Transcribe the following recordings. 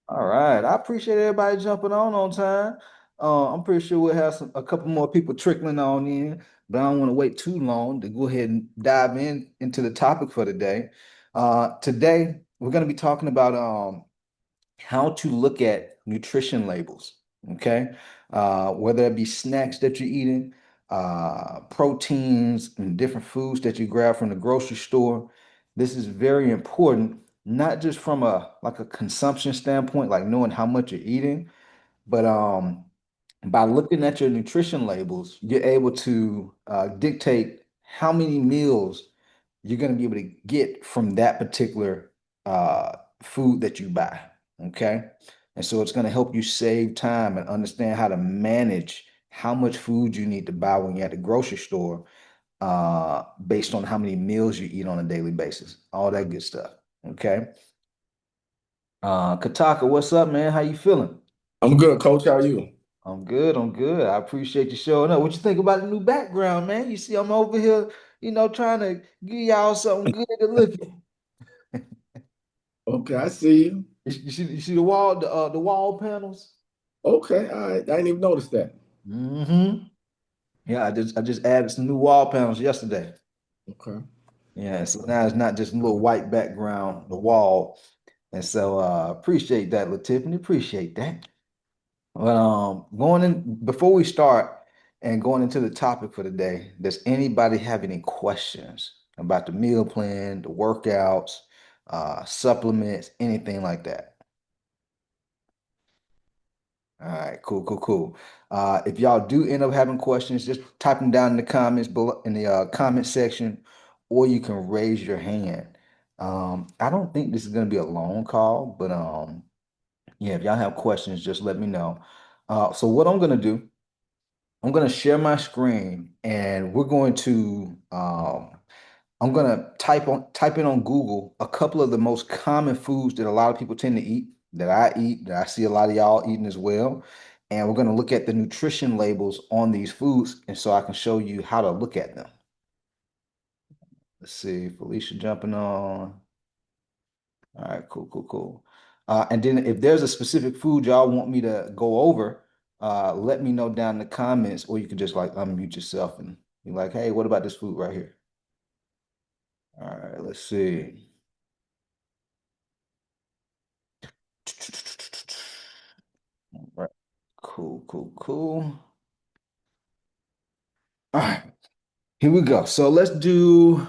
All right. I appreciate everybody jumping on time. I'm pretty sure we'll have a couple more people trickling on in, but I don't want to wait too long to go ahead and dive into the topic for today. Today we're going to be talking about how to look at nutrition labels, okay? Whether it be snacks that you're eating, proteins and different foods that you grab from the grocery store. This is very important, not just from a consumption standpoint, like knowing how much you're eating, but by looking at your nutrition labels, you're able to dictate how many meals you're going to be able to get from that particular food that you buy. Okay. And so it's going to help you save time and understand how to manage how much food you need to buy when you're at the grocery store based on how many meals you eat on a daily basis. All that good stuff. Okay. Kataka, what's up, man? How you feeling? I'm good, coach. How are you? I'm good. I'm good. I appreciate you showing up. What you think about the new background, man? You see, I'm over here, trying to give y'all something good to look at. Okay, I see you. You see the wall panels? Okay, all right. I didn't even notice that. Yeah, I just added some new wall panels yesterday. Okay. Yeah, so now it's not just a little white background, the wall. And so appreciate that, Latiffany. Appreciate that. But going in before we start and going into the topic for the day, does anybody have any questions about the meal plan, the workouts, supplements, anything like that? All right, cool, cool, cool. If y'all do end up having questions, just type them down in the comments below in the comment section, or you can raise your hand. I don't think this is gonna be a long call, but yeah, if y'all have questions, just let me know. So what I'm gonna do, I'm gonna share my screen, and I'm gonna type in on Google a couple of the most common foods that a lot of people tend to eat, that I eat, that I see a lot of y'all eating as well. And we're gonna look at the nutrition labels on these foods, and so I can show you how to look at them. Let's see, Felicia jumping on. All right, cool, cool, cool. And then if there's a specific food y'all want me to go over, let me know down in the comments, or you can just like unmute yourself and be like, hey, what about this food right here? All right, let's see. All right, cool, cool, cool. All right, here we go. So let's do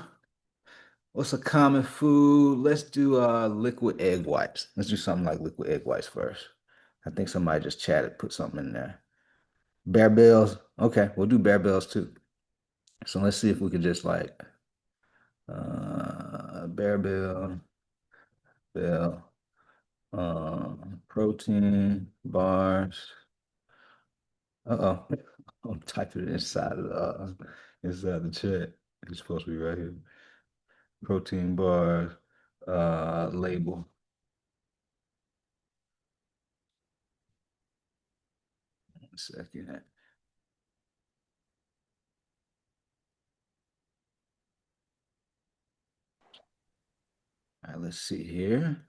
what's a common food? Let's do liquid egg whites. Let's do something like liquid egg whites first. I think somebody just chatted, put something in there. Bear bells. Okay, we'll do bear bells too. So let's see if we could just like bear bell, protein bars. Uh-oh. I'm typing it inside the chat. It's supposed to be right here. Protein bars, label. 1 second. All right, let's see here.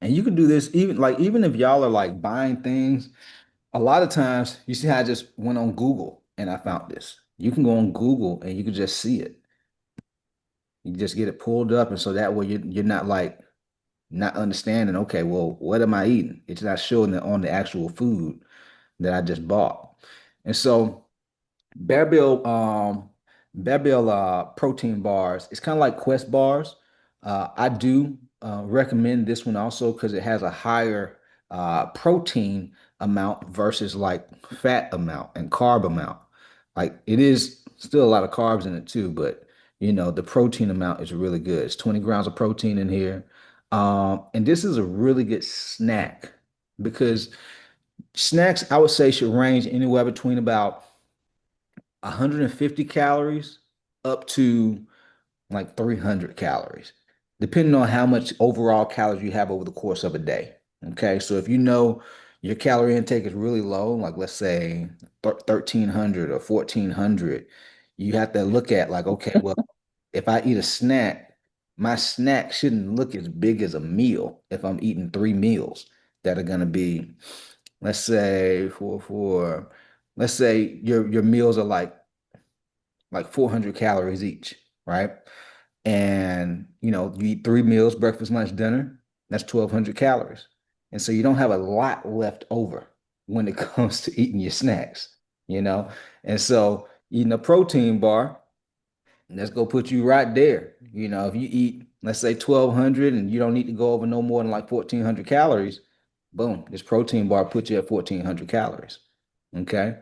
And you can do this even if y'all are like buying things. A lot of times, you see how I just went on Google and I found this. You can go on Google and you can just see it. You just get it pulled up, and so that way you're not like not understanding. Okay, well, what am I eating? It's not showing it on the actual food that I just bought. And so Bearbill, Bearbill protein bars. It's kind of like Quest bars. I do recommend this one also because it has a higher protein amount versus like fat amount and carb amount. Like it is still a lot of carbs in it too, but the protein amount is really good. It's 20 grams of protein in here. And this is a really good snack because snacks, I would say, should range anywhere between about 150 calories up to like 300 calories, depending on how much overall calories you have over the course of a day. Okay, so if you know your calorie intake is really low, like let's say 1300 or 1400, you have to look at like, okay, well, if I eat a snack, my snack shouldn't look as big as a meal if I'm eating three meals that are gonna be, let's say let's say your meals are like 400 calories each, right? And you eat three meals, breakfast, lunch, dinner, that's 1,200 calories. And so you don't have a lot left over when it comes to eating your snacks, you know? And so eating a protein bar, let's go put you right there. If you eat, let's say 1,200 and you don't need to go over no more than like 1,400 calories, boom, this protein bar puts you at 1,400 calories. Okay.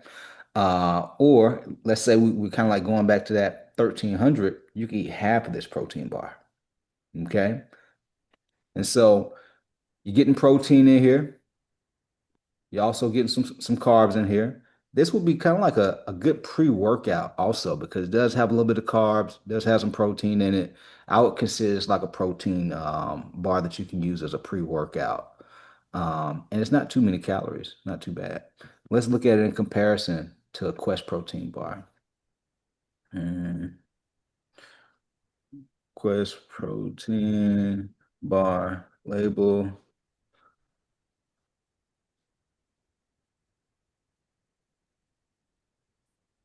Or let's say we kind of like going back to that 1,300, you can eat half of this protein bar. Okay. And so you're getting protein in here. You're also getting some carbs in here. This would be kind of like a good pre-workout also because it does have a little bit of carbs, does have some protein in it. I would consider it's like a protein bar that you can use as a pre-workout. And it's not too many calories, not too bad. Let's look at it in comparison to a Quest protein bar. Mm, Quest protein bar label.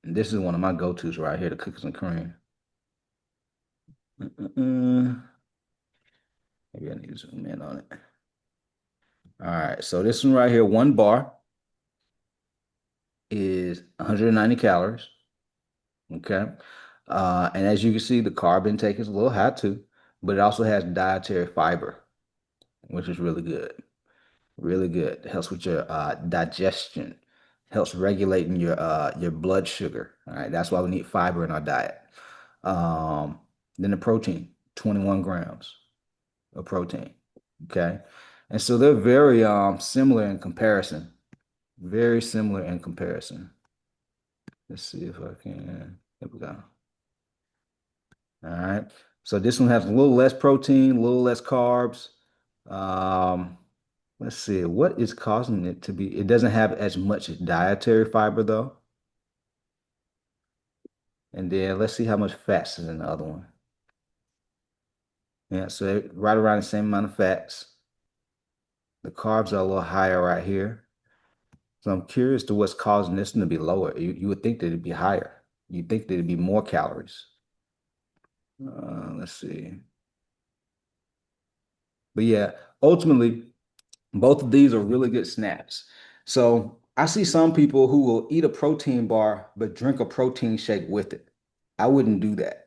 And this is one of my go-tos right here, the cookies and cream. Mm-mm. Maybe I need to zoom in on it. All right, so this one right here, one bar is 190 calories. Okay. And as you can see, the carb intake is a little high too, but it also has dietary fiber, which is really good. Really good. It helps with your digestion, helps regulating your blood sugar. All right, that's why we need fiber in our diet. Um, then the protein, 21 grams of protein. Okay. And so they're very similar in comparison. Very similar in comparison. Let's see if I can. There we go. All right. So this one has a little less protein, a little less carbs. Um, let's see. What is causing it to be? It doesn't have as much dietary fiber though. And then let's see how much fats is in the other one. Yeah, so right around the same amount of fats. The carbs are a little higher right here. So I'm curious to what's causing this one to be lower. You would think that it'd be higher. You'd think that it'd be more calories. Let's see. But yeah, ultimately, both of these are really good snacks. So I see some people who will eat a protein bar but drink a protein shake with it. I wouldn't do that.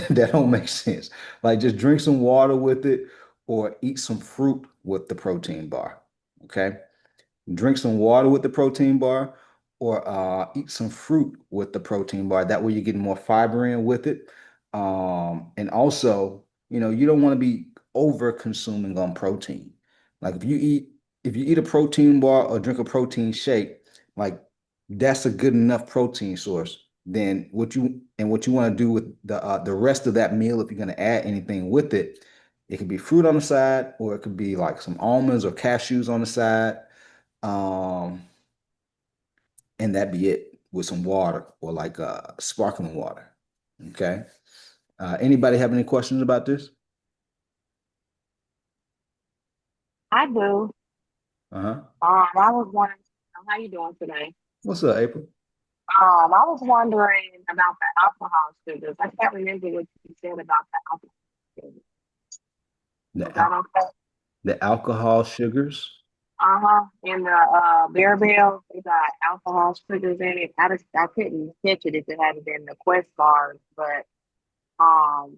That don't make sense. Like just drink some water with it or eat some fruit with the protein bar. Okay. Drink some water with the protein bar or eat some fruit with the protein bar. That way you're getting more fiber in with it. And also, you don't want to be over consuming on protein. Like if you eat a protein bar or drink a protein shake, like that's a good enough protein source. Then what you want to do with the rest of that meal, if you're going to add anything with it, it could be fruit on the side, or it could be like some almonds or cashews on the side. Um, and that be it with some water or like sparkling water. Okay. Anybody have any questions about this? I do. Uh-huh. I was wondering how you doing today. What's up, April? I was wondering about the alcohol sugars. I can't remember what you said about the alcohol sugars. The Is that al okay? the alcohol sugars. Uh-huh. In the Bear Bell, they got alcohol sugars in it. I couldn't catch it if it hadn't been the Quest bars, but um,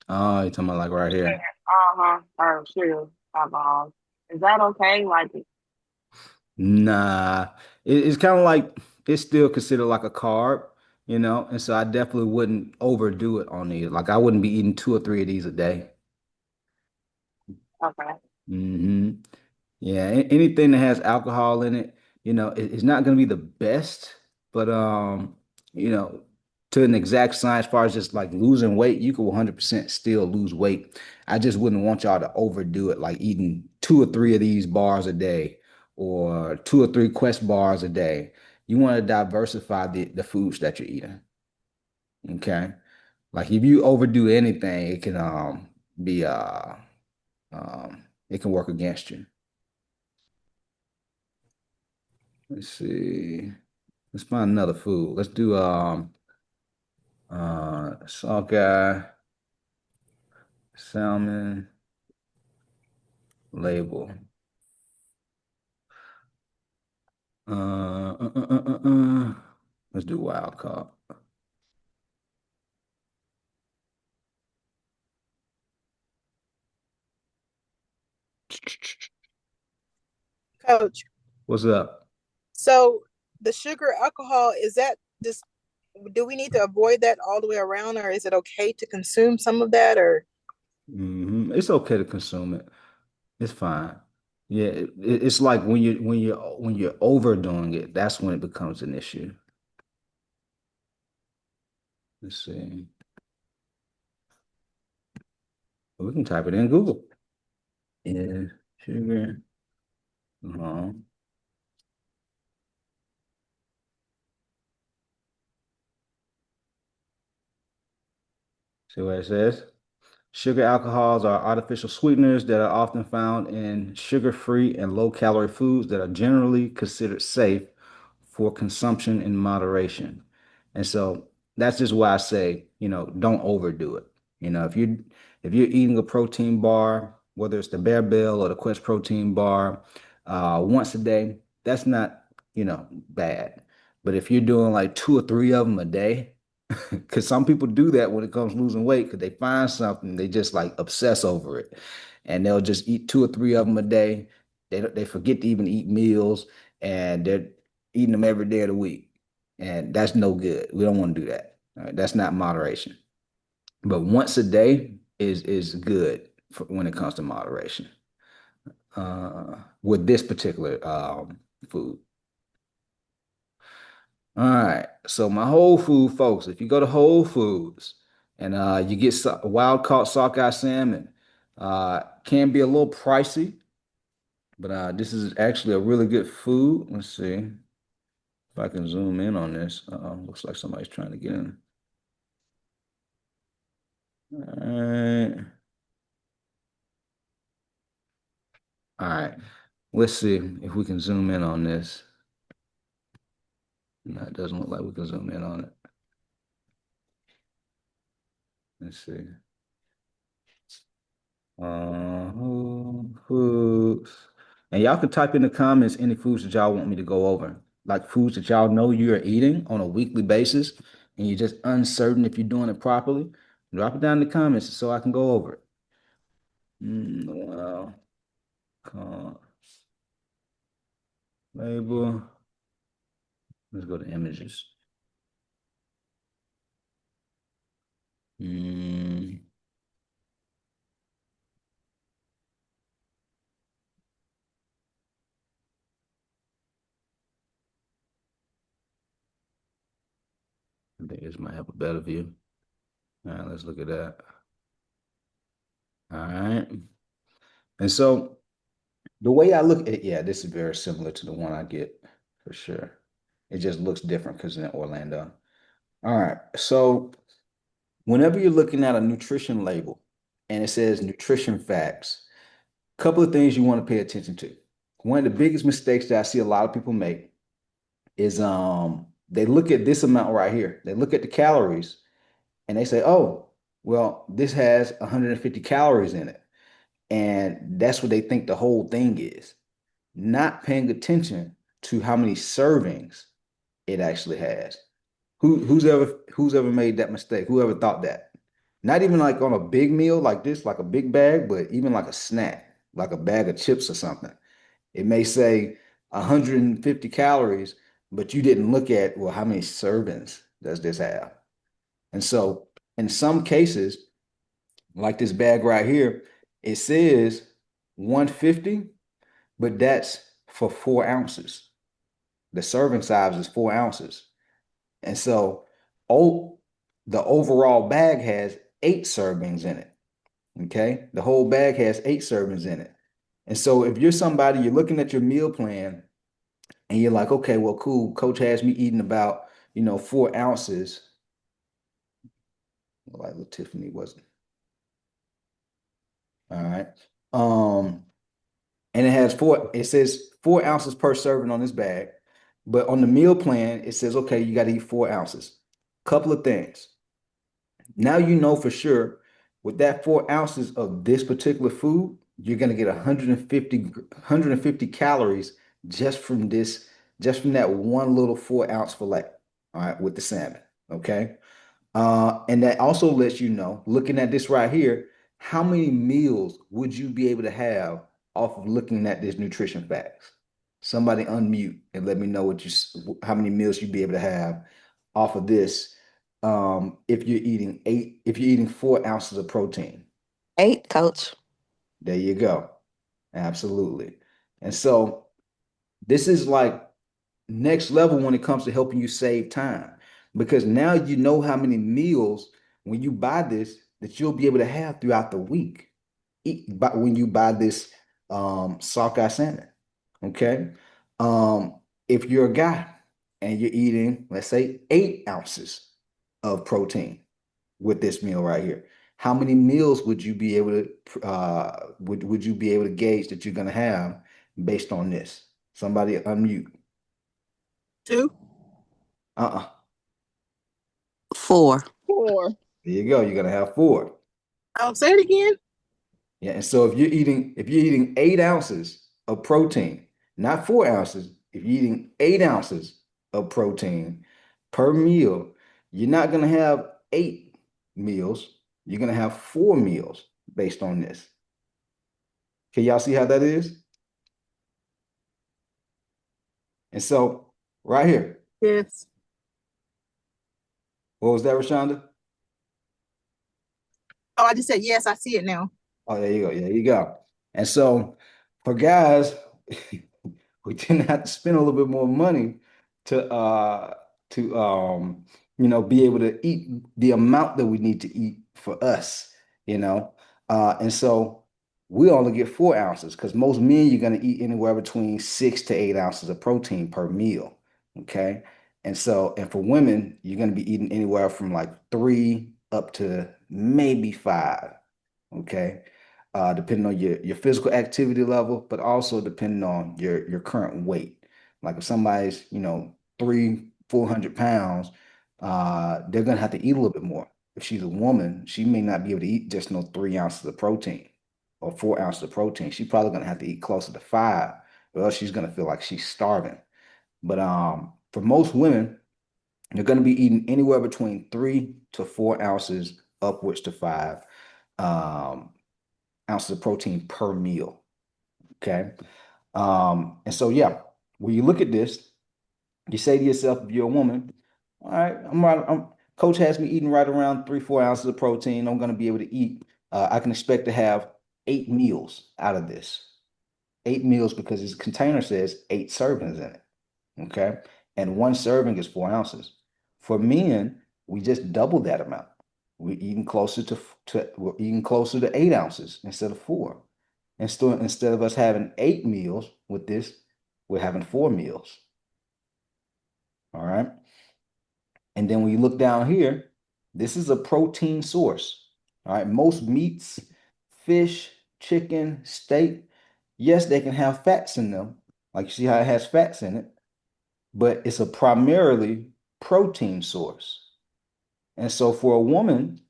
Oh, you're talking about like right yeah, here. or sugar alcohol. Is that okay? Like, Nah, it's kind of like it's still considered like a carb, and so I definitely wouldn't overdo it on these. Like I wouldn't be eating two or three of these a day. okay, hmm Yeah, anything that has alcohol in it, it's not going to be the best, but you know, to an exact science, as far as just like losing weight, you can 100% still lose weight. I just wouldn't want y'all to overdo it, like eating two or three of these bars a day or two or three Quest bars a day. You want to diversify the foods that you're eating. Okay. Like if you overdo anything, it can be it can work against you. Let's see. Let's find another food. Let's do sockeye, salmon, label. Let's do wild caught. Coach. What's up? So the sugar alcohol, is that just, do we need to avoid that all the way around, or is it okay to consume some of that? Or It's okay to consume it. It's fine. Yeah, it's like when you're overdoing it, that's when it becomes an issue. Let's see. We can type it in Google. Yeah, sugar. Uh-huh. See what it says? Sugar alcohols are artificial sweeteners that are often found in sugar-free and low-calorie foods that are generally considered safe for consumption in moderation. And so that's just why I say, don't overdo it. If you're eating a protein bar, whether it's the Bear Bell or the Quest protein bar, once a day, that's not, bad. But if you're doing like two or three of them a day, because some people do that when it comes to losing weight, because they find something, they just like obsess over it. And they'll just eat two or three of them a day. They forget to even eat meals, and they're eating them every day of the week. And that's no good. We don't want to do that. All right? That's not moderation. But once a day is good when it comes to moderation with this particular food. All right. So my Whole Food folks, if you go to Whole Foods and you get wild caught sockeye salmon, can be a little pricey, but this is actually a really good food. Let's see if I can zoom in on this. Looks like somebody's trying to get in. All right. All right. Let's see if we can zoom in on this. No, it doesn't look like we can zoom in on it. Let's see. Whole Foods. And y'all can type in the comments any foods that y'all want me to go over. Like foods that y'all know you're eating on a weekly basis and you're just uncertain if you're doing it properly. Drop it down in the comments so I can go over it. Well, label. Let's go to images. Mm, I think this might have a better view. All right, let's look at that. All right. And so the way I look at it, yeah, this is very similar to the one I get for sure. It just looks different because it's in Orlando. All right. So whenever you're looking at a nutrition label and it says nutrition facts, a couple of things you want to pay attention to. One of the biggest mistakes that I see a lot of people make is they look at this amount right here. They look at the calories and they say, "Oh, well, this has 150 calories in it." And that's what they think the whole thing is, not paying attention to how many servings it actually has. Who's ever made that mistake? Whoever thought that? Not even like on a big meal like this, like a big bag, but even like a snack, like a bag of chips or something. It may say 150 calories, but you didn't look at, well, how many servings does this have? And so in some cases, like this bag right here, it says 150, but that's for 4 ounces. The serving size is 4 ounces. And so oh, the overall bag has 8 servings in it. Okay. The whole bag has 8 servings in it. And so if you're somebody, you're looking at your meal plan and you're like, okay, well, cool. Coach has me eating about, 4 ounces. Like little Tiffany wasn't. All right. And it says 4 ounces per serving on this bag. But on the meal plan, it says, okay, you got to eat 4 ounces. Couple of things. Now you know for sure with that 4 ounces of this particular food, you're going to get 150 calories just from this, just from that one little 4 ounce fillet, all right, with the salmon. Okay. And that also lets you know, looking at this right here, how many meals would you be able to have off of looking at this nutrition facts? Somebody unmute and let me know how many meals you'd be able to have off of this. If you're eating 4 ounces of protein. 8, coach. There you go. Absolutely. And so this is like next level when it comes to helping you save time because now you know how many meals when you buy this that you'll be able to have throughout the week when you buy this sockeye salmon. Okay. If you're a guy and you're eating, let's say, 8 ounces of protein with this meal right here, how many meals would you be able to would you be able to gauge that you're going to have based on this? Somebody unmute. 2. Uh-uh. 4. 4. There you go. You're gonna have 4. I'll say it again. Yeah. And so if you're eating 8 ounces of protein, not 4 ounces, if you're eating 8 ounces of protein per meal, you're not gonna have 8 meals. You're gonna have 4 meals based on this. Can y'all see how that is? And so right here, Yes. what was that, Rashonda? Oh, I just said yes. I see it now. Oh, there you go. There you go. And so for guys, we didn't have to spend a little bit more money to be able to eat the amount that we need to eat for us, you know. And so we only get 4 ounces because most men you're gonna eat anywhere between 6 to 8 ounces of protein per meal. Okay. And for women, you're gonna be eating anywhere from like 3 up to maybe 5. Okay. Depending on your physical activity level, but also depending on your current weight. Like if somebody's, 400 pounds, they're gonna have to eat a little bit more. If she's a woman, she may not be able to eat just no 3 ounces of protein or 4 ounces of protein. She's probably gonna have to eat closer to 5, or else she's gonna feel like she's starving. But for most women, you're gonna be eating anywhere between 3 to 4 ounces, upwards to 5. Um, Ounces of protein per meal. Okay. And so yeah, when you look at this, you say to yourself, if you're a woman, all right, coach has me eating right around 3, 4 ounces of protein. I'm gonna be able to eat. I can expect to have 8 meals out of this. 8 meals because this container says 8 servings in it. Okay. And one serving is 4 ounces. For men, we just double that amount. We're eating closer to 8 ounces instead of 4. Instead of us having 8 meals with this, we're having 4 meals. All right. And then when you look down here, this is a protein source. All right. Most meats, fish, chicken, steak, yes, they can have fats in them. Like you see how it has fats in it, but it's a primarily protein source. And so for a woman,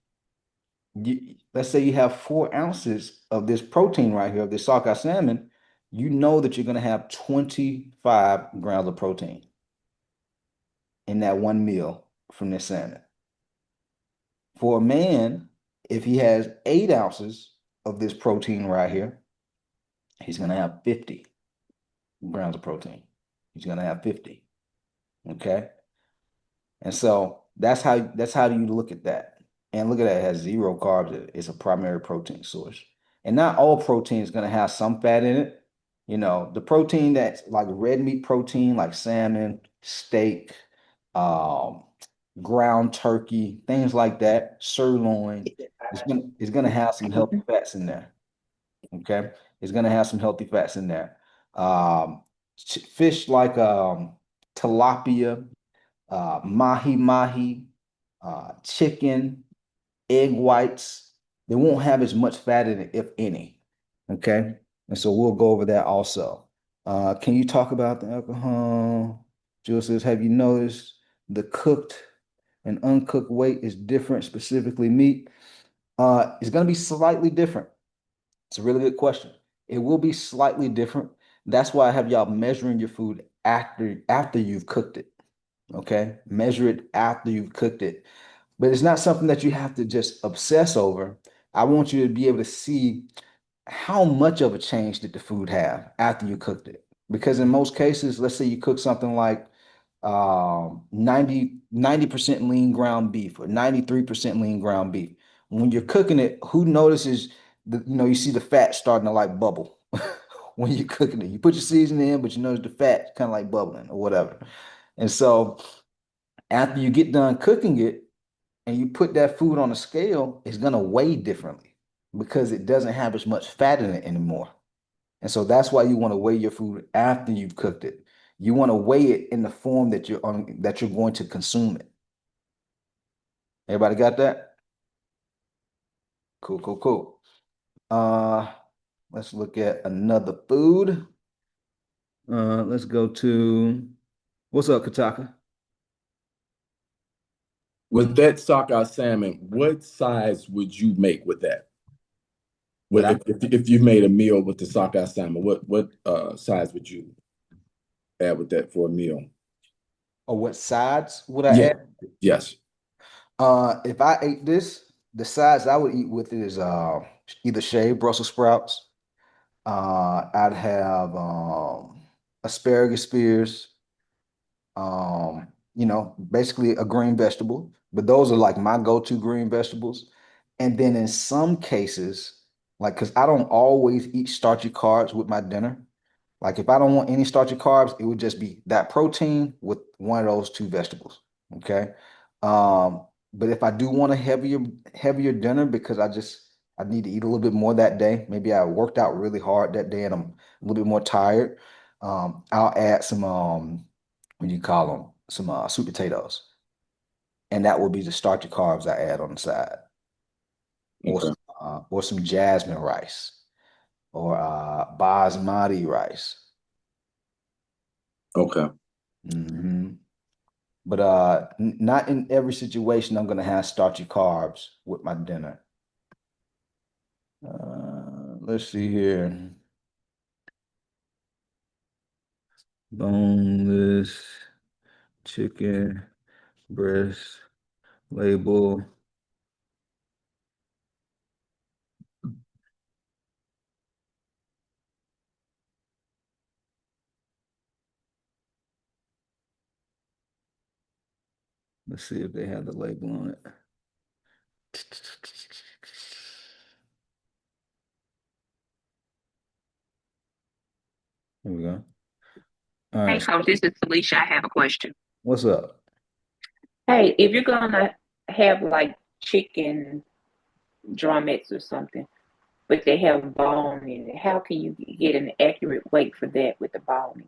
let's say you have 4 ounces of this protein right here, of this sockeye salmon, you know that you're going to have 25 grams of protein in that one meal from this salmon. For a man, if he has 8 ounces of this protein right here, he's going to have 50 grams of protein. He's going to have 50. Okay. And so that's how you look at that. And look at that, it has 0 carbs. It's a primary protein source. And not all protein is going to have some fat in it. The protein that's like red meat protein, like salmon, steak, ground turkey, things like that, sirloin, it's gonna have some healthy fats in there. Okay. It's gonna have some healthy fats in there. Fish like tilapia, mahi mahi, chicken, egg whites, they won't have as much fat in it, if any. Okay. And so we'll go over that also. Can you talk about the alcohol? Jill says, have you noticed the cooked and uncooked weight is different, specifically meat? It's going to be slightly different. It's a really good question. It will be slightly different. That's why I have y'all measuring your food after you've cooked it. Okay? Measure it after you've cooked it. But it's not something that you have to just obsess over. I want you to be able to see how much of a change did the food have after you cooked it. Because in most cases, let's say you cook something like 90% lean ground beef or 93% lean ground beef. When you're cooking it, who notices you see the fat starting to like bubble when you're cooking it. You put your seasoning in, but you notice the fat kind of like bubbling or whatever. And so after you get done cooking it and you put that food on a scale, it's gonna weigh differently because it doesn't have as much fat in it anymore. And so that's why you want to weigh your food after you've cooked it. You want to weigh it in the form that you're going to consume it. Everybody got that? Cool, cool, cool. Let's look at another food. Let's go to what's up, Kataka? With that sockeye salmon, what size would you make with that? What I, If you made a meal with the sockeye salmon, what size would you add with that for a meal? or what sides would I Yeah. add? Yes. If I ate this, the sides I would eat with it is either shaved Brussels sprouts. I'd have asparagus spears, basically a green vegetable, but those are like my go-to green vegetables. And then in some cases, like, because I don't always eat starchy carbs with my dinner. Like, if I don't want any starchy carbs, it would just be that protein with one of those two vegetables. Okay. But if I do want a heavier dinner because I need to eat a little bit more that day, maybe I worked out really hard that day and I'm a little bit more tired. I'll add some what do you call them? Some sweet potatoes. And that will be the starchy carbs I add on the side. Okay. Or some jasmine rice or basmati rice. Okay. But not in every situation I'm gonna have starchy carbs with my dinner. Let's see here. Boneless chicken breast label. Let's see if they have the label on it. Here we go. All Hey, right. Coach, this is Felicia. I have a question. What's up? Hey, if you're gonna have like chicken drumettes or something, but they have bone in it, how can you get an accurate weight for that with the bone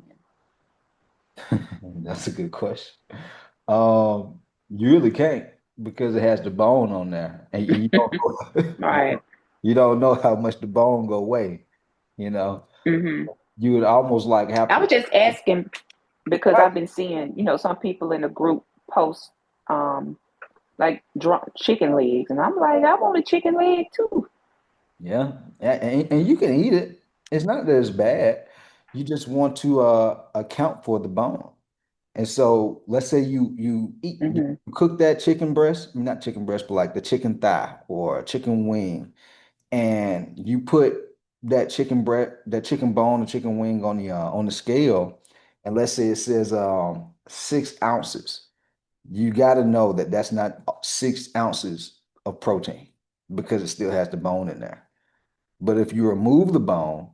in That's a good question. You really can't because it has the bone on there, and you don't it? know, Right. you don't know how much the bone go weigh. You know, hmm you would almost like have I to. was just asking because Right. I've been seeing, some people in the group post like chicken legs, and I'm like, I want a chicken leg too. Yeah, and you can eat it. It's not that it's bad. You just want to account for the bone. And so let's say you hmm cook that chicken breast, I mean, not chicken breast, but like the chicken thigh or chicken wing, and you put that chicken bone or chicken wing on the scale, and let's say it says 6 ounces. You got to know that that's not 6 ounces of protein because it still has the bone in there. But if you remove the bone,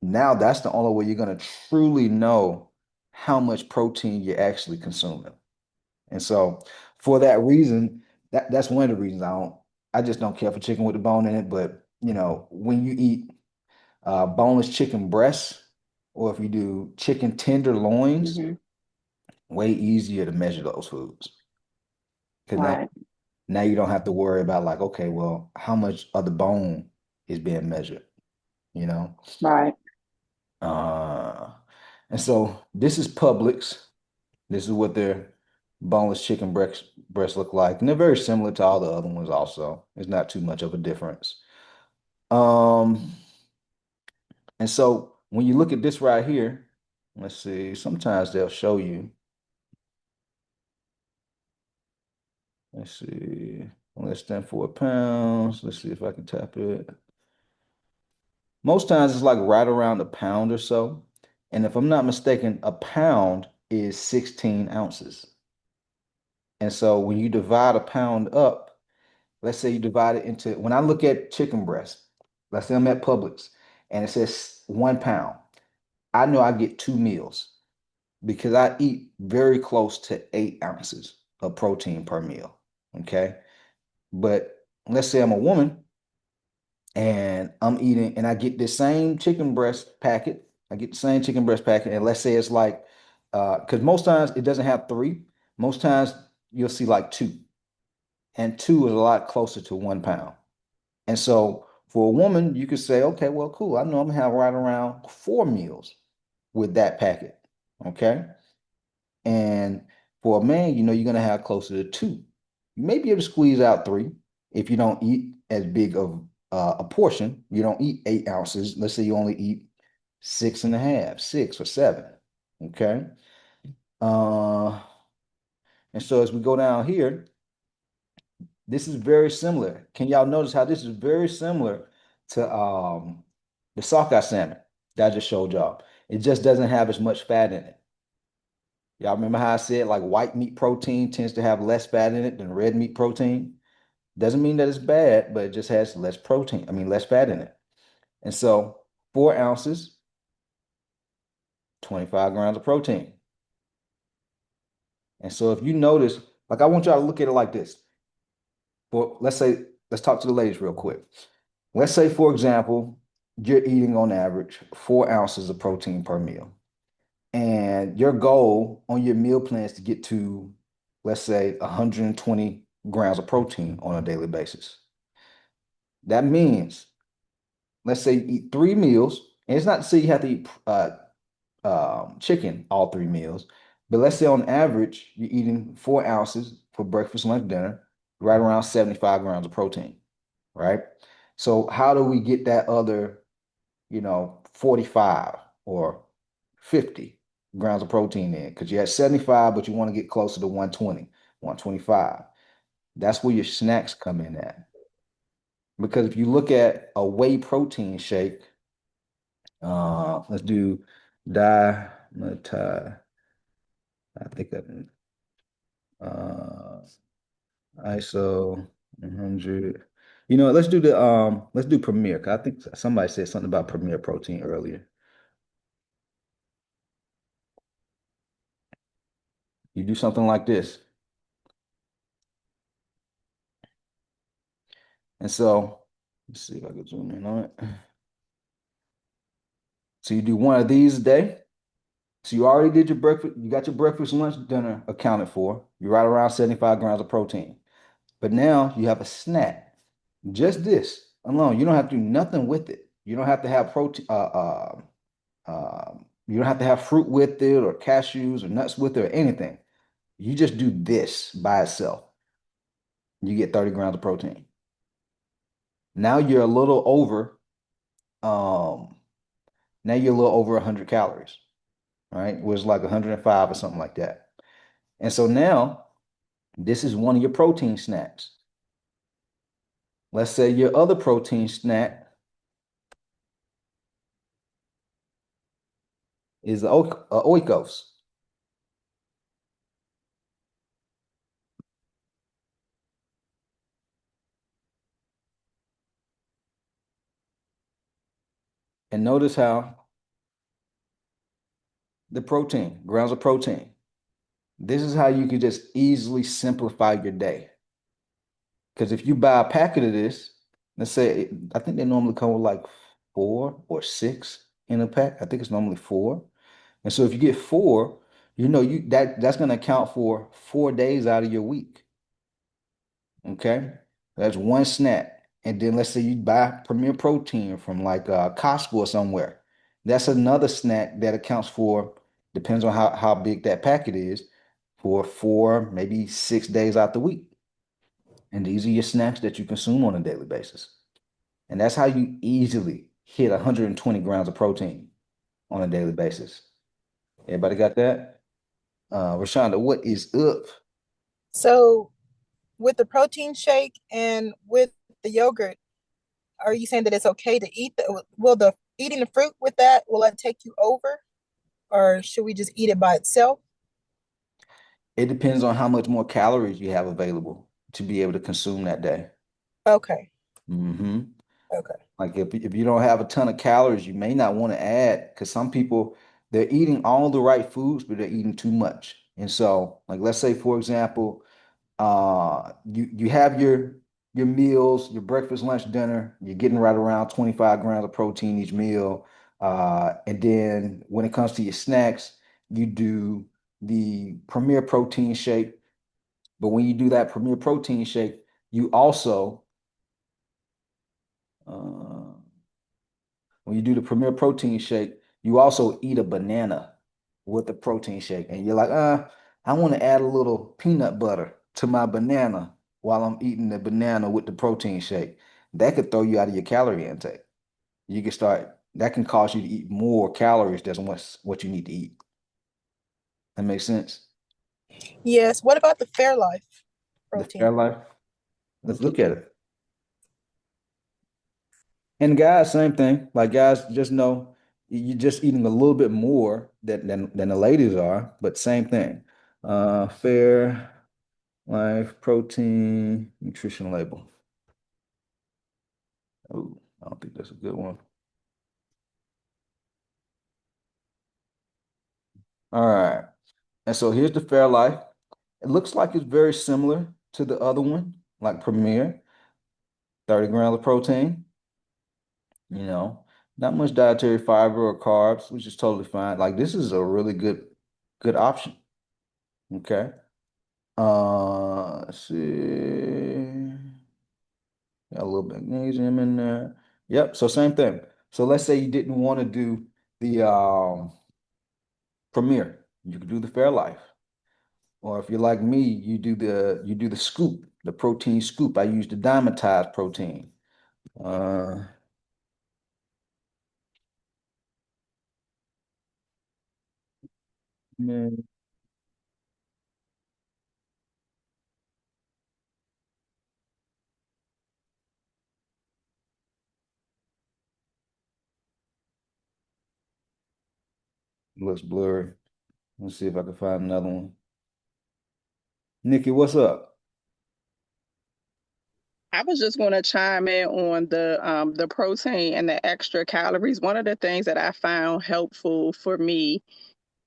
now that's the only way you're going to truly know how much protein you're actually consuming. And so for that reason, that's one of the reasons I just don't care for chicken with the bone in it. But when you eat boneless chicken breasts, or if you do chicken tenderloins, hmm way easier to measure those foods. Because now Right. Now you don't have to worry about like, okay, well, how much of the bone is being measured, you know? Right. Uh, and so this is Publix. This is what their boneless chicken breasts look like. And they're very similar to all the other ones also. It's not too much of a difference. Um, and so when you look at this right here, let's see, sometimes they'll show you, let's see, less than 4 pounds. Let's see if I can tap it. Most times it's like right around a pound or so. And if I'm not mistaken, a pound is 16 ounces. And so when you divide a pound up, let's say you divide it into, when I look at chicken breast, let's say I'm at Publix and it says 1 pound, I know I get 2 meals because I eat very close to 8 ounces of protein per meal. Okay. But let's say I'm a woman and I'm eating and I get the same chicken breast packet. I get the same chicken breast packet, and let's say it's like, because most times it doesn't have three. Most times you'll see like two, and two is a lot closer to 1 pound. And so for a woman, you could say, okay, well, cool. I know I'm gonna have right around 4 meals with that packet. Okay. And for a man, you're gonna have closer to two. You may be able to squeeze out three if you don't eat as big of a portion. You don't eat 8 ounces. Let's say you only eat 6.5, 6 or 7. Okay. Uh, and so as we go down here, this is very similar. Can y'all notice how this is very similar to the sockeye salmon that I just showed y'all? It just doesn't have as much fat in it. Y'all remember how I said like white meat protein tends to have less fat in it than red meat protein? Doesn't mean that it's bad, but it just has less protein. I mean, less fat in it. And so 4 ounces, 25 grams of protein. And so if you notice, like I want y'all to look at it like this. For let's say, let's talk to the ladies real quick. Let's say, for example, you're eating on average 4 ounces of protein per meal. And your goal on your meal plan is to get to, let's say, 120 grams of protein on a daily basis. That means, let's say you eat 3 meals, and it's not to say you have to eat chicken all 3 meals, but let's say on average, you're eating 4 ounces for breakfast, lunch, dinner, right around 75 grams of protein, right? So how do we get that other 45 or 50 grams of protein in? Because you had 75, but you want to get closer to 120, 125. That's where your snacks come in at. Because if you look at a whey protein shake, let's do dimethyl, I think that uh ISO 100. Let's do Premier. 'Cause I think somebody said something about Premier protein earlier. You do something like this. And so let's see if I can zoom in on it. So you do one of these a day. So you already did your breakfast, you got your breakfast, lunch, dinner accounted for. You're right around 75 grams of protein. But now you have a snack. Just this alone. You don't have to do nothing with it. You don't have to have protein, you don't have to have fruit with it or cashews or nuts with it or anything. You just do this by itself. You get 30 grams of protein. Now you're a little over, um, now you're a little over 100 calories, right? It was like 105 or something like that. And so now this is one of your protein snacks. Let's say your other protein snack is the Oikos. And notice how the protein, grams of protein. This is how you can just easily simplify your day. Because if you buy a packet of this, let's say, I think they normally come with like 4 or 6 in a pack. I think it's normally 4. And so if you get 4, you know that's going to account for 4 days out of your week. Okay, that's one snack. And then let's say you buy Premier Protein from like Costco or somewhere. That's another snack that accounts for, depends on how big that packet is, for 4, maybe 6 days out the week. And these are your snacks that you consume on a daily basis. And that's how you easily hit 120 grams of protein on a daily basis. Everybody got that? Rashonda, what is up? So with the protein shake and with the yogurt, are you saying that it's okay to eat will the eating the fruit with that, will that take you over? Or should we just eat it by itself? It depends on how much more calories you have available to be able to consume that day. Okay. hmm Okay. Like if you don't have a ton of calories, you may not want to add, because some people, they're eating all the right foods, but they're eating too much. And so, like let's say for example, you have your meals, your breakfast, lunch, dinner, you're getting right around 25 grams of protein each meal. And then when it comes to your snacks, you do the Premier Protein shake. But when you do that Premier Protein shake, you also uh, when you do the Premier Protein shake, you also eat a banana with the protein shake. And you're like, I want to add a little peanut butter to my banana while I'm eating the banana with the protein shake. That could throw you out of your calorie intake. You can start, that can cause you to eat more calories than what you need to eat. That makes sense? Yes. What about the Fairlife The protein? Fairlife, let's look at it. And guys, same thing. Like guys, just know you're just eating a little bit more than the ladies are, but same thing. Fair Life Protein Nutrition Label. Oh, I don't think that's a good one. All right. And so here's the Fairlife. It looks like it's very similar to the other one, like Premier, 30 grams of protein, you know, not much dietary fiber or carbs, which is totally fine. Like this is a really good option. Okay. Let's see. Got a little magnesium in there. Yep. So same thing. So let's say you didn't want to do the Premier. You could do the Fairlife. Or if you're like me, you do the scoop, the protein scoop. I use the Dymatize protein. Uh, man, it looks blurry. Let's see if I can find another one. Nikki, what's up? I was just going to chime in on the protein and the extra calories. One of the things that I found helpful for me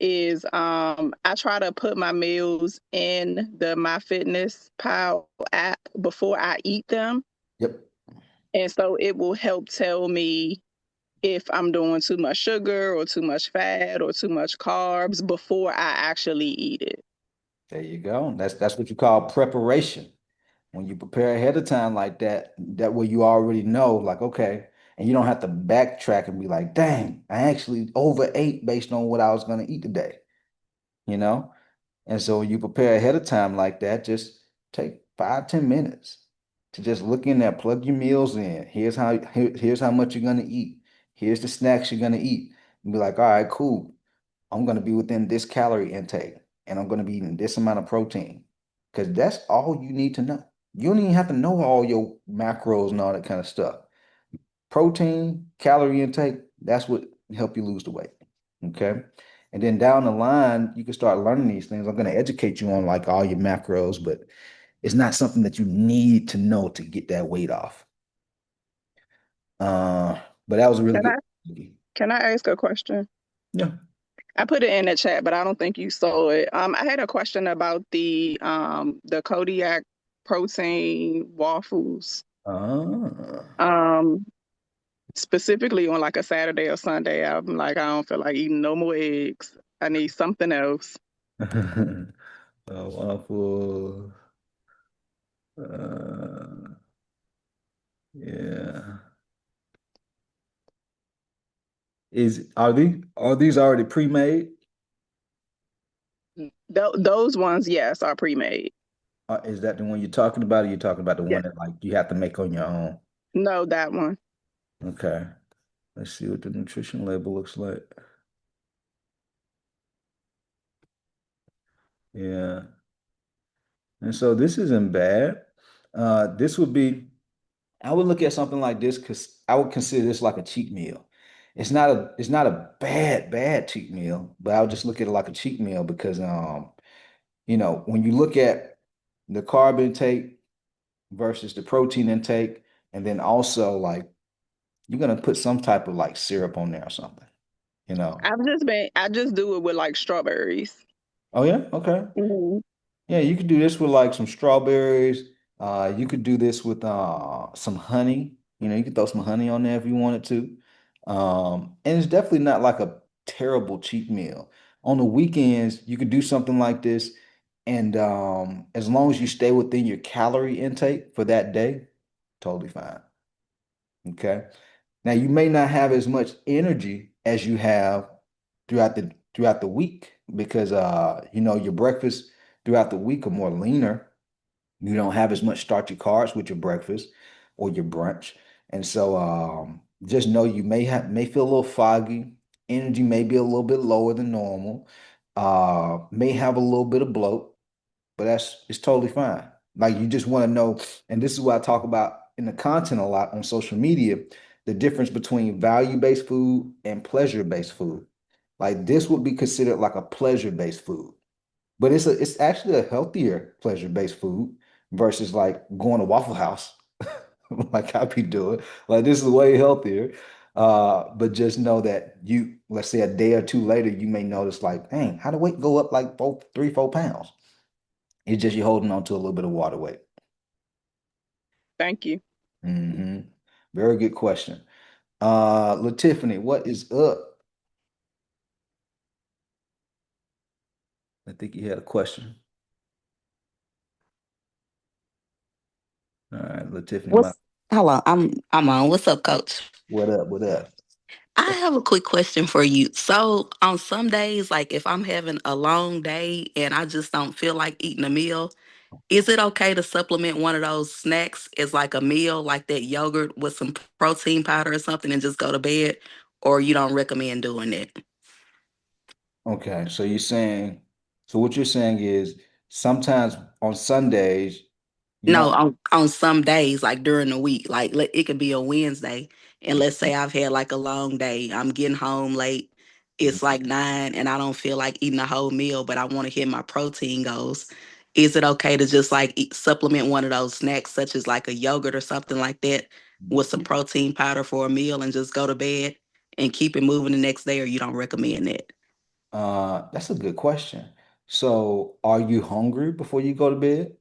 is I try to put my meals in the MyFitnessPal app before I eat them, Yep. and so it will help tell me if I'm doing too much sugar or too much fat or too much carbs before I actually eat it. There you go. That's what you call preparation. When you prepare ahead of time like that, that way you already know, like, okay, and you don't have to backtrack and be like, dang, I actually overate based on what I was going to eat today, you know? And so when you prepare ahead of time like that, just take 5, 10 minutes to just look in there, plug your meals in. Here's how much you're going to eat. Here's the snacks you're going to eat. And be like, all right, cool. I'm going to be within this calorie intake and I'm going to be eating this amount of protein because that's all you need to know. You don't even have to know all your macros and all that kind of stuff. Protein, calorie intake, that's what help you lose the weight. Okay. And then down the line, you can start learning these things. I'm going to educate you on like all your macros, but it's not something that you need to know to get that weight off. Uh, but that was a really Can good. I can I ask a question? Yeah. I put it in the chat, but I don't think you saw it. I had a question about the Kodiak protein waffles. Ah. Um, Specifically on like a Saturday or Sunday. I'm like, I don't feel like eating no more eggs. I need something else. Waffle. Yeah. Are these already pre-made? Those ones, yes, are pre-made. Is that the one you're talking about, or you're talking about the Yeah, one that like you have to make on your own? no, that one. Okay. Let's see what the nutrition label looks like. Yeah. And so this isn't bad. This would be, I would look at something like this because I would consider this like a cheat meal. It's not a bad cheat meal, but I would just look at it like a cheat meal because when you look at the carb intake versus the protein intake, and then also like you're gonna put some type of like syrup on there or something, you know. I just do it with like strawberries. Oh yeah, okay. Hmm. Yeah, you could do this with like some strawberries. You could do this with some honey. You could throw some honey on there if you wanted to. And it's definitely not like a terrible cheat meal. On the weekends, you could do something like this, and as long as you stay within your calorie intake for that day, totally fine. Okay. Now you may not have as much energy as you have throughout the week because your breakfast throughout the week are more leaner. You don't have as much starchy carbs with your breakfast or your brunch. And so just know you may feel a little foggy. Energy may be a little bit lower than normal. May have a little bit of bloat, but it's totally fine. Like you just want to know, and this is what I talk about in the content a lot on social media, the difference between value-based food and pleasure-based food. Like this would be considered like a pleasure-based food, but it's actually a healthier pleasure-based food versus like going to Waffle House, like I be doing. Like this is way healthier. But just know that let's say a day or two later, you may notice like, dang, how the weight go up like 3, 4 pounds? It's just you're holding on to a little bit of water weight. Thank you. Hmm. Very good question. LaTiffany, what is up? I think you had a question. All right, LaTiffany, What's Hello, I'm on. What's up, coach? what up? What up? I have a quick question for you. So on some days, like if I'm having a long day and I just don't feel like eating a meal, is it okay to supplement one of those snacks as like a meal, like that yogurt with some protein powder or something and just go to bed? Or you don't recommend doing that? Okay, so what you're saying is sometimes on Sundays you No, don't. on some days, like during the week, like it could be a Wednesday, and let's say I've had like a long day. I'm getting home late. It's like 9, and I don't feel like eating a whole meal, but I want to hit my protein goals. Is it okay to just like supplement one of those snacks, such as like a yogurt or something like that, with some protein powder for a meal, and just go to bed and keep it moving the next day, or you don't recommend that? That's a good question. So, are you hungry before you go to bed?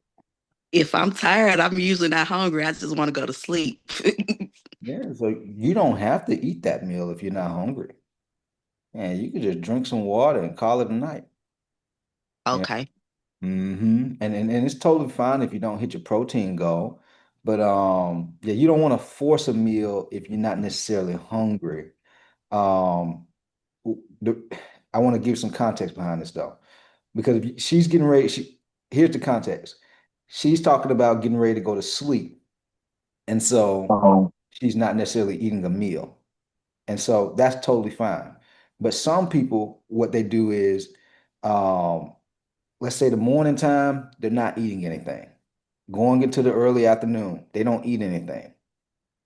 If I'm tired, I'm usually not hungry. I just want to go to sleep. Yeah, so you don't have to eat that meal if you're not hungry. And you could just drink some water and call it a night. Yeah. Okay. And it's totally fine if you don't hit your protein goal. But yeah, you don't want to force a meal if you're not necessarily hungry. Um, the, I want to give some context behind this though, because if she's getting ready, here's the context. She's talking about getting ready to go to sleep, and so she's not necessarily eating a meal, and so that's totally fine. But some people, what they do is, um, let's say the morning time, they're not eating anything. Going into the early afternoon, they don't eat anything,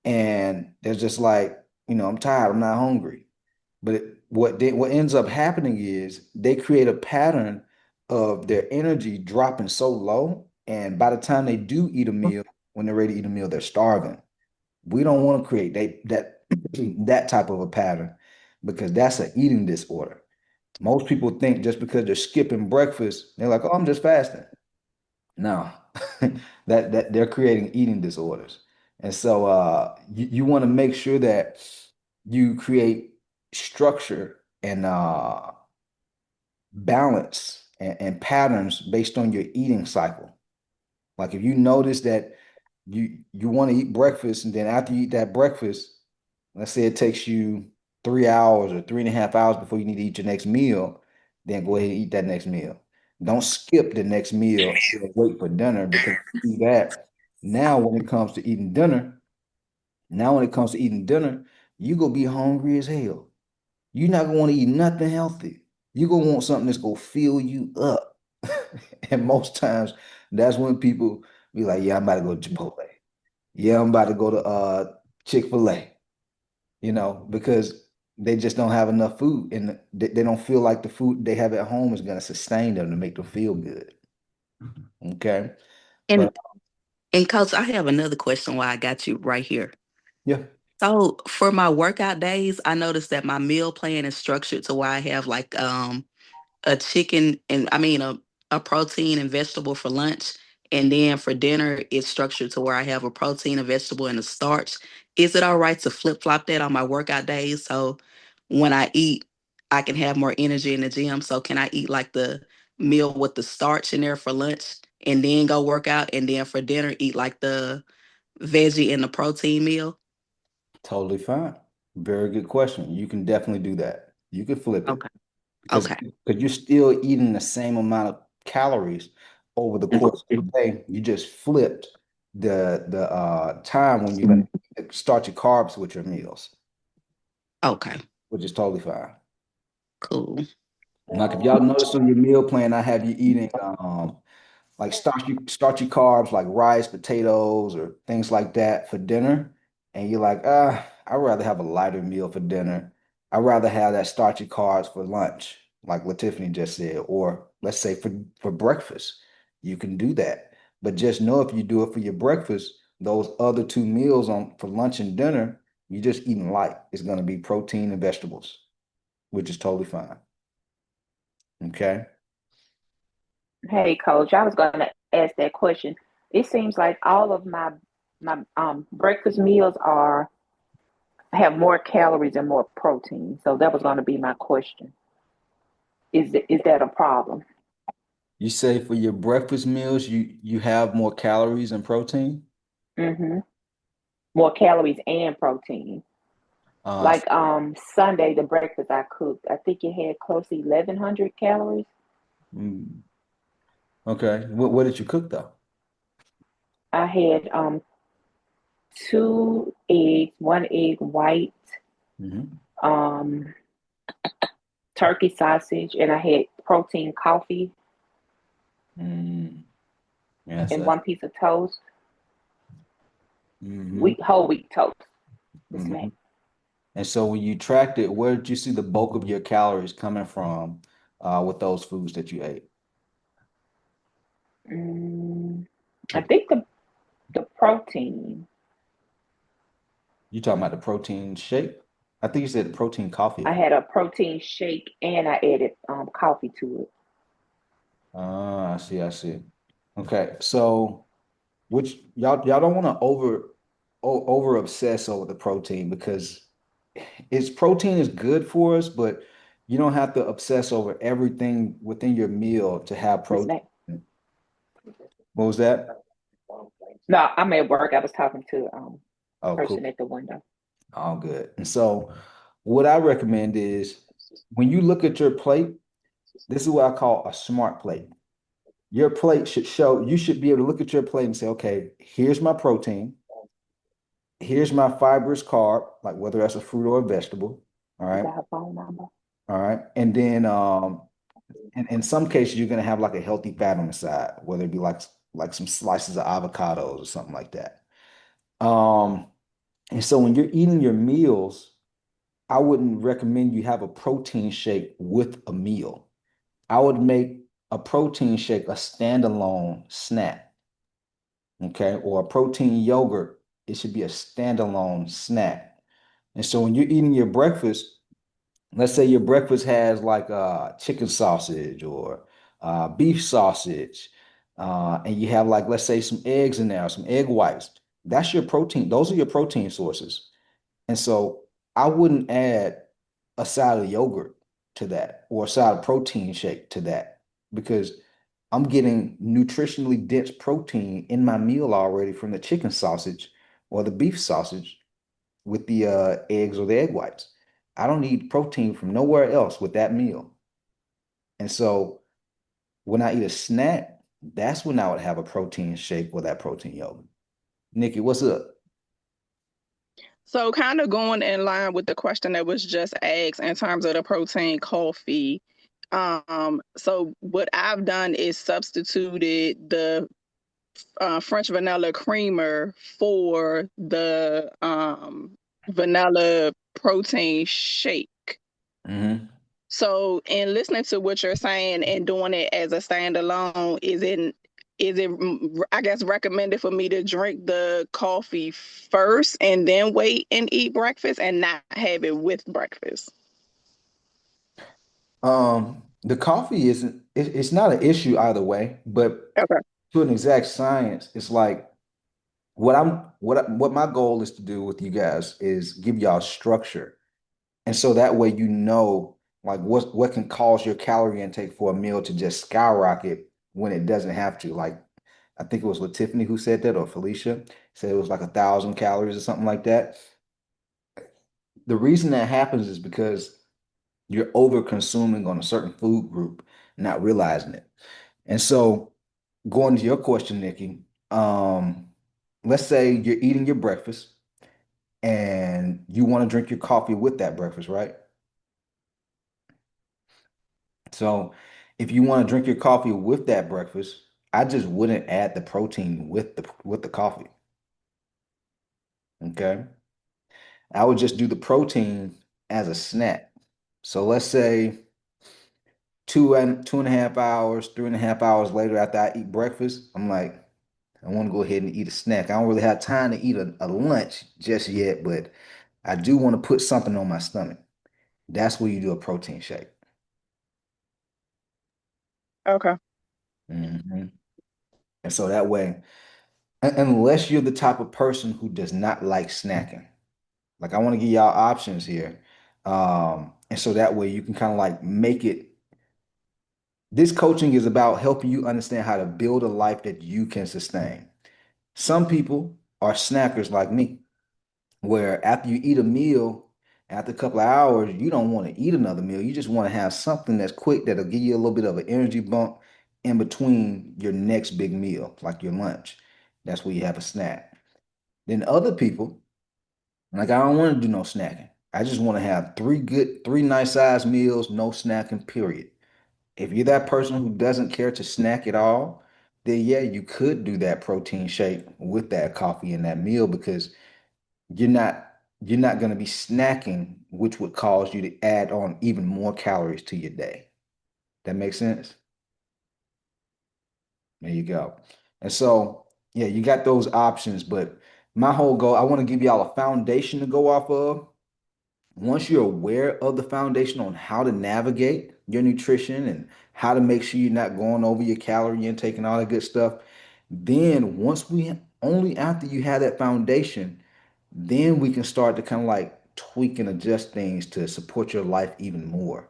and they're just like, I'm tired, I'm not hungry. But what ends up happening is they create a pattern of their energy dropping so low, and by the time they do eat a meal, when they're ready to eat a meal, they're starving. We don't want to create that that type of a pattern because that's an eating disorder. Most people think just because they're skipping breakfast, they're like, "Oh, I'm just fasting." No, that they're creating eating disorders. And so you want to make sure that you create structure and balance and patterns based on your eating cycle. Like if you notice that you want to eat breakfast, and then after you eat that breakfast, let's say it takes you 3 hours or 3.5 hours before you need to eat your next meal, then go ahead and eat that next meal. Don't skip the next meal and wait for dinner, because if you do that, now when it comes to eating dinner, you gonna be hungry as hell. You're not gonna want to eat nothing healthy. You're gonna want something that's gonna fill you up. And most times that's when people be like, yeah, I'm about to go to Chipotle. Yeah, I'm about to go to Chick-fil-A, because they just don't have enough food, and they don't feel like the food they have at home is gonna sustain them to make them feel good. Okay. But And coach, I have another question while I got you right here. yeah, So for my workout days, I noticed that my meal plan is structured to where I have like a chicken and I mean a protein and vegetable for lunch. And then for dinner, it's structured to where I have a protein, a vegetable, and a starch. Is it all right to flip flop that on my workout days? So when I eat, I can have more energy in the gym. So can I eat like the meal with the starch in there for lunch and then go work out? And then for dinner, eat like the veggie and the protein meal? totally fine. Very good question. You can definitely do that. You can flip it, Okay. because Okay. you're still eating the same amount of calories over the course of the day. You just flipped the time when you're gonna start your carbs with your meals, Okay. which is totally fine. Cool. Like if y'all notice on your meal plan, I have you eating like starchy carbs like rice, potatoes, or things like that for dinner, and you're like, I'd rather have a lighter meal for dinner. I'd rather have that starchy carbs for lunch, like Tiffany just said, or let's say for breakfast. You can do that. But just know if you do it for your breakfast, those other two meals on for lunch and dinner, you're just eating light. It's gonna be protein and vegetables, which is totally fine. Okay. Hey, Coach, I was going to ask that question. It seems like all of my breakfast meals are have more calories and more protein. So that was going to be my question. Is that a problem? You say for your breakfast meals, you have more calories and protein. Mm-hmm. More calories and protein. Uh, Like Sunday, the breakfast I cooked, I think it had close to 1,100 calories. mm, okay. What did you cook though? I had two eggs, one egg white, Hmm. um, turkey sausage, and I had protein coffee Mm, yes, and that's one piece of toast, hmm whole wheat toast, the hmm snack. And so when you tracked it, where did you see the bulk of your calories coming from with those foods that you ate? Mm, I think the protein. You talking about the protein shake? I think you said protein coffee. I had a protein shake and I added coffee to it. Ah, I see, I see. Okay, so which y'all don't want to over obsess over the protein, because protein is good for us, but you don't have to obsess over everything within your meal to have The protein. snack. What was that? No, I'm at work. I was talking to Oh, cool. person at the window. All good. And so what I recommend is when you look at your plate, this is what I call a smart plate. Your plate should show, you should be able to look at your plate and say, okay, here's my protein, here's my fibrous carb, like whether that's a fruit or a vegetable. All You right. got her phone number. All right. And then in some cases you're gonna have like a healthy fat on the side, whether it be like some slices of avocados or something like that. Um, and so when you're eating your meals, I wouldn't recommend you have a protein shake with a meal. I would make a protein shake a standalone snack, okay? Or a protein yogurt, it should be a standalone snack. And so when you're eating your breakfast, let's say your breakfast has like chicken sausage or beef sausage, and you have like, let's say some eggs in there, some egg whites. That's your protein. Those are your protein sources. And so I wouldn't add a side of yogurt to that or a side of protein shake to that, because I'm getting nutritionally dense protein in my meal already from the chicken sausage or the beef sausage with the eggs or the egg whites. I don't need protein from nowhere else with that meal. And so when I eat a snack, that's when I would have a protein shake or that protein yogurt. Nikki, what's up? So kind of going in line with the question that was just asked in terms of the protein coffee. So what I've done is substituted the French vanilla creamer for the vanilla protein shake. Mm-hmm. So in listening to what you're saying and doing it as a standalone, is it I guess recommended for me to drink the coffee first and then wait and eat breakfast and not have it with breakfast? The coffee isn't it's not an issue either way, but Okay. to an exact science, it's like what my goal is to do with you guys is give y'all structure. And so that way you know like what can cause your calorie intake for a meal to just skyrocket when it doesn't have to. Like I think it was Tiffany who said that, or Felicia said it was like 1,000 calories or something like that. The reason that happens is because you're over consuming on a certain food group, not realizing it. And so going to your question, Nikki, let's say you're eating your breakfast and you want to drink your coffee with that breakfast, right? So if you want to drink your coffee with that breakfast, I just wouldn't add the protein with the coffee. Okay. I would just do the protein as a snack. So let's say 2.5 hours, 3.5 hours later after I eat breakfast, I'm like, I want to go ahead and eat a snack. I don't really have time to eat a lunch just yet, but I do want to put something on my stomach. That's where you do a protein shake. Okay. Mhm. And so that way, unless you're the type of person who does not like snacking, like I want to give y'all options here. And so that way you can kind of like make it. This coaching is about helping you understand how to build a life that you can sustain. Some people are snackers like me, where after you eat a meal, after a couple of hours, you don't want to eat another meal. You just want to have something that's quick that'll give you a little bit of an energy bump in between your next big meal, like your lunch. That's where you have a snack. Then other people, like I don't want to do no snacking. I just want to have three nice sized meals, no snacking, period. If you're that person who doesn't care to snack at all, then yeah, you could do that protein shake with that coffee and that meal because you're not you're not going to be snacking, which would cause you to add on even more calories to your day. That makes sense? There you go. And so, yeah, you got those options, but my whole goal, I want to give y'all a foundation to go off of. Once you're aware of the foundation on how to navigate your nutrition and how to make sure you're not going over your calorie intake and all that good stuff, then only after you have that foundation, then we can start to kind of like tweak and adjust things to support your life even more.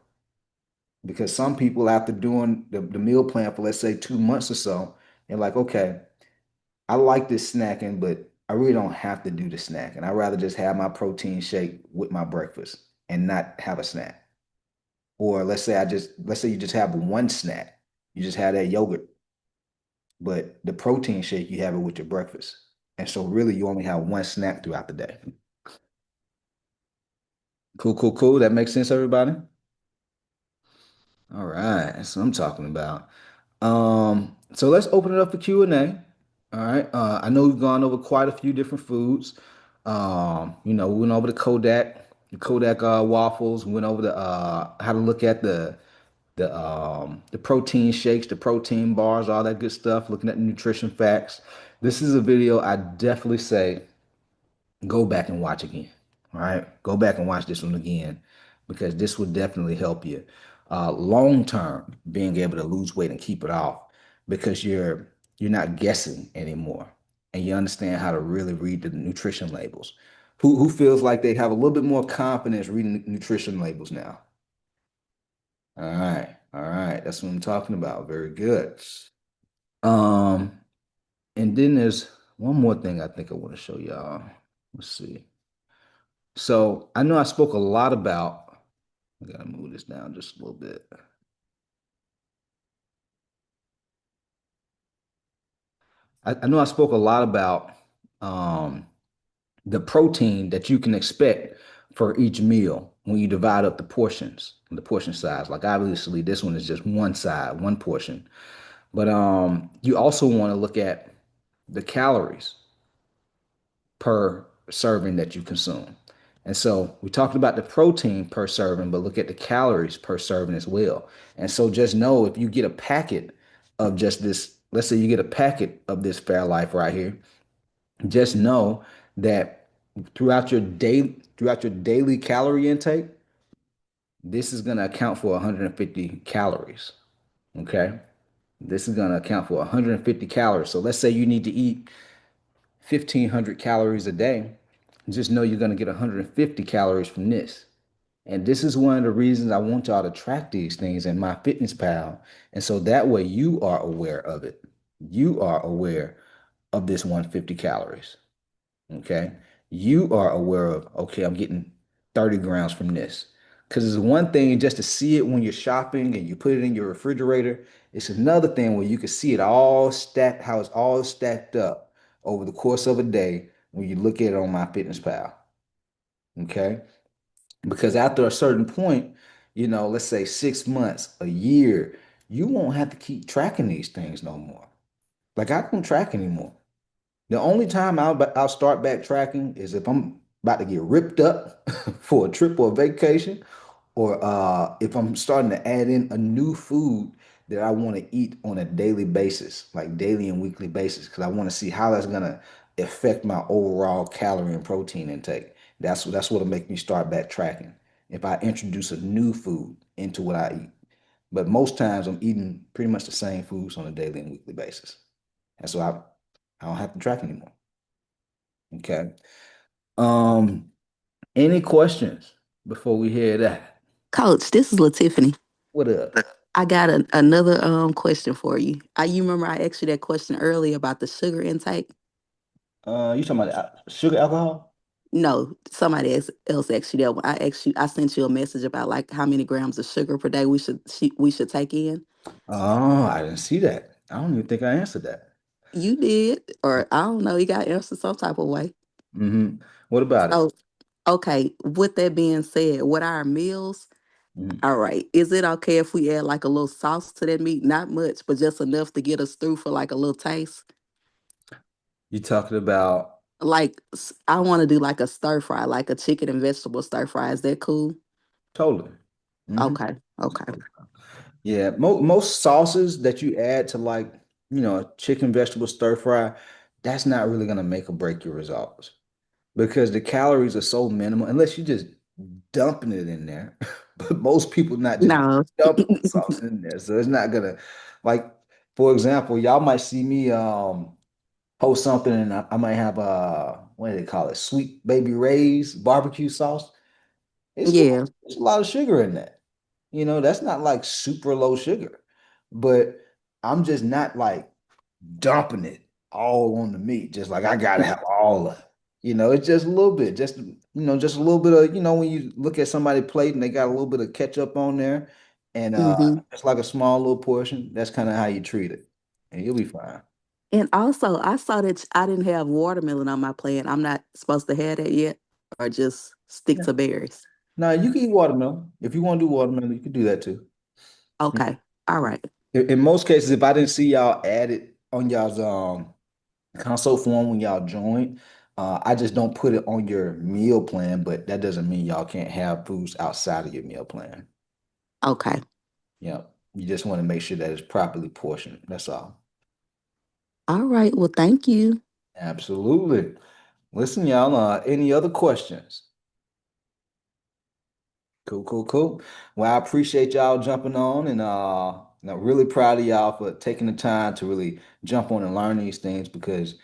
Because some people, after doing the meal plan for, let's say, 2 months or so, they're like, okay, I like this snacking, but I really don't have to do the snacking. I'd rather just have my protein shake with my breakfast and not have a snack. Or let's say you just have one snack. You just have that yogurt, but the protein shake, you have it with your breakfast. And so really you only have one snack throughout the day. Cool, cool, cool. That makes sense, everybody? All right, that's what I'm talking about. So let's open it up for Q&A. All right. I know we've gone over quite a few different foods. We went over the Kodak waffles, we went over the how to look at the protein shakes, the protein bars, all that good stuff, looking at the nutrition facts. This is a video I definitely say go back and watch again. All right. Go back and watch this one again because this will definitely help you long term being able to lose weight and keep it off because you're not guessing anymore and you understand how to really read the nutrition labels. Who feels like they have a little bit more confidence reading nutrition labels now? All right. All right. That's what I'm talking about. Very good. Um, and then there's one more thing I think I want to show y'all. Let's see. So I know I spoke a lot about, I gotta move this down just a little bit. I know I spoke a lot about um, the protein that you can expect for each meal when you divide up the portion size. Like obviously this one is just one side, one portion. But you also want to look at the calories per serving that you consume. And so we talked about the protein per serving, but look at the calories per serving as well. And so just know if you get a packet of just this, let's say you get a packet of this Fairlife right here, just know that throughout your daily calorie intake, this is going to account for 150 calories. Okay? This is going to account for 150 calories. So let's say you need to eat 1,500 calories a day. Just know you're going to get 150 calories from this. And this is one of the reasons I want y'all to track these things in MyFitnessPal. And so that way you are aware of it. You are aware of this 150 calories. Okay. You are aware of, okay, I'm getting 30 grams from this. Because it's one thing just to see it when you're shopping and you put it in your refrigerator. It's another thing where you can see it all stacked, how it's all stacked up over the course of a day when you look at it on MyFitnessPal. Okay. Because after a certain point, let's say 6 months, a year, you won't have to keep tracking these things no more. Like I don't track anymore. The only time I'll start back tracking is if I'm about to get ripped up for a trip or a vacation, or if I'm starting to add in a new food that I want to eat on a daily basis, like daily and weekly basis, because I want to see how that's gonna affect my overall calorie and protein intake. That's what'll make me start back tracking. If I introduce a new food into what I eat. But most times I'm eating pretty much the same foods on a daily and weekly basis. And so I don't have to track anymore. Okay. Um, any questions before we hear that? Coach, this is LaTiffany. What up? I got another question for you. You remember I asked you that question earlier about the sugar intake? You talking about sugar alcohol? No, somebody else asked you that one. I sent you a message about like how many grams of sugar per day we should take in. Oh, I didn't see that. I don't even think I answered that. You did, or I don't know, you got answered some type of way. What about it? So, okay, with that being said, with our meals, Mhm. all right, is it okay if we add like a little sauce to that meat? Not much, but just enough to get us through for like a little taste. You talking about Like I want to do like a stir fry, like a chicken and vegetable stir fry. Is that cool? totally. hmm Okay, okay. Yeah, most sauces that you add to like, a chicken vegetable stir fry, that's not really gonna make or break your results because the calories are so minimal unless you just dumping it in there. But most people not just No. dumping the sauce in there. So it's not gonna like, for example, y'all might see me post something and I might have what do they call it? Sweet baby Ray's barbecue sauce. Yeah. It's a lot of sugar in that. That's not like super low sugar. But I'm just not like dumping it all on the meat, just like I gotta have all of it. It's just a little bit, just a little bit of, when you look at somebody's plate and they got a little bit of ketchup on there, and hmm it's like a small little portion. That's kind of how you treat it, and you'll be fine. And also, I saw that I didn't have watermelon on my plan. I'm not supposed to have that yet, or just stick Yeah. to berries. Now you can eat watermelon if you want to do watermelon. You can do that too. Okay. All right. In most cases, if I didn't see y'all add it on y'all's console form when y'all join, I just don't put it on your meal plan, but that doesn't mean y'all can't have foods outside of your meal plan. Okay. Yeah. You just want to make sure that it's properly portioned. That's all. All right. Well, thank you. Absolutely. Listen, y'all, any other questions? Cool, cool, cool. Well, I appreciate y'all jumping on and I'm really proud of y'all for taking the time to really jump on and learn these things because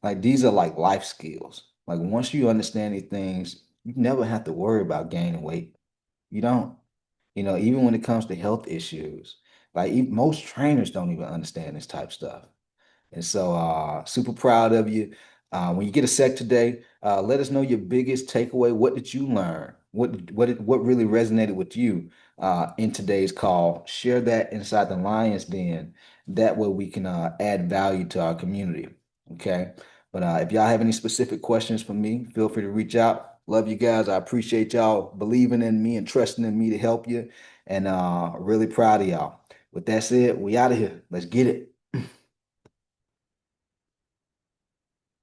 like these are like life skills. Like once you understand these things, you never have to worry about gaining weight. You don't. Even when it comes to health issues, like most trainers don't even understand this type stuff. And so super proud of you. When you get a sec today, let us know your biggest takeaway. What did you learn? What really resonated with you in today's call? Share that inside the Lions Den. That way we can add value to our community. Okay. But if y'all have any specific questions for me, feel free to reach out. Love you guys. I appreciate y'all believing in me and trusting in me to help you. And really proud of y'all. With that said, we out of here. Let's get it.